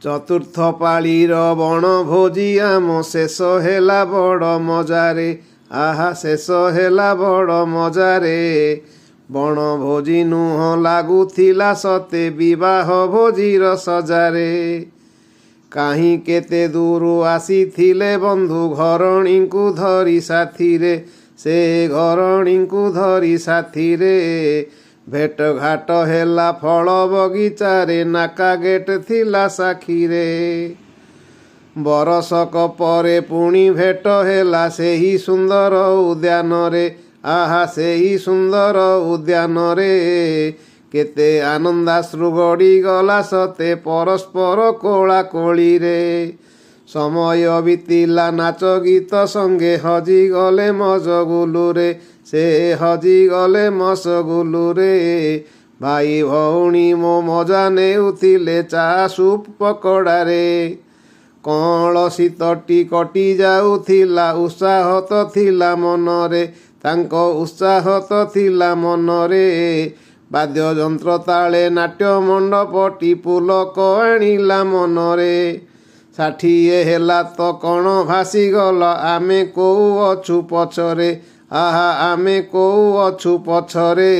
ଚତୁର୍ଥ ପାଳିର ବଣଭୋଜି ଆମ ଶେଷ ହେଲା ବଡ଼ ମଜାରେ। ଆହା ଶେଷ ହେଲା ବଡ଼ ମଜାରେ। ବଣଭୋଜି ନୁହଁ ଲାଗୁଥିଲା ସତେ ବିବାହ ଭୋଜିର ସଜାରେ। କାହିଁ କେତେ ଦୂରୁ ଆସିଥିଲେ ବନ୍ଧୁ ଘରଣୀଙ୍କୁ ଧରି ସାଥିରେ। ସେ ଘରଣୀଙ୍କୁ ଧରି ସାଥିରେ। ଭେଟଘାଟ ହେଲା ଫଳ ବଗିଚାରେ ନାକା ଗେଟ୍ ଥିଲା ସାକ୍ଷୀରେ। ବରଷକ ପରେ ପୁଣି ଭେଟ ହେଲା ସେହି ସୁନ୍ଦର ଉଦ୍ୟାନରେ। ଆହା ସେହି ସୁନ୍ଦର ଉଦ୍ୟାନରେ। କେତେ ଆନନ୍ଦାଶ୍ରୁ ଗଡ଼ିଗଲା ସତେ ପରସ୍ପର କୋଳାକୋଳିରେ। ସମୟ ବିତିଲା ନାଚ ଗୀତ ସଙ୍ଗେ ହଜିଗଲେ ମଜଗୁଲୁରେ। ସେ ହଜିଗଲେ ମସଗୁଲୁରେ। ଭାଇ ଭଉଣୀ ମୋ ମଜା ନେଉଥିଲେ ଚା ସୁପ୍ ପକଡ଼ାରେ। କଅଁଳ ଶୀତଟି କଟି ଯାଉଥିଲା ଉତ୍ସାହ ତ ଥିଲା ମନରେ। ତାଙ୍କ ଉତ୍ସାହ ତ ଥିଲା ମନରେ। ବାଦ୍ୟଯନ୍ତ୍ର ତାଳେ ନାଟ୍ୟ ମଣ୍ଡପଟି ପୁଲକ ଆଣିଲା ମନରେ। 60 ହେଲା ତ କ'ଣ ଭାସିଗଲା ଆମେ କୋଉ ଅଛୁ ପଛରେ। ଆହା ଆମେ କୋଉ ଅଛୁ ପଛରେ।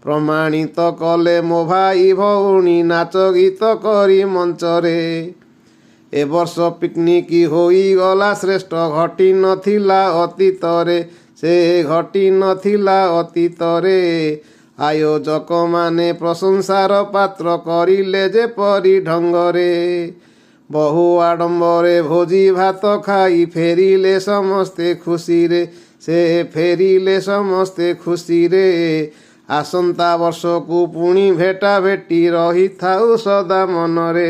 ପ୍ରମାଣିତ କଲେ ମୋ ଭାଇ ଭଉଣୀ ନାଚ ଗୀତ କରି ମଞ୍ଚରେ। ଏ ବର୍ଷ ପିକନିକ୍ ହୋଇଗଲା ଶ୍ରେଷ୍ଠ ଘଟି ନଥିଲା ଅତୀତରେ। ସେ ଘଟି ନଥିଲା ଅତୀତରେ। ଆୟୋଜକମାନେ ପ୍ରଶଂସାର ପାତ୍ର କରିଲେ ଯେପରି ଢଙ୍ଗରେ। ବହୁ ଆଡ଼ମ୍ବରେ ଭୋଜି ଭାତ ଖାଇ ଫେରିଲେ ସମସ୍ତେ ଖୁସିରେ। ସେ ଫେରିଲେ ସମସ୍ତେ ଖୁସିରେ। ଆସନ୍ତା ବର୍ଷକୁ ପୁଣି ଭେଟା ଭେଟି ରହିଥାଉ ସଦା ମନରେ।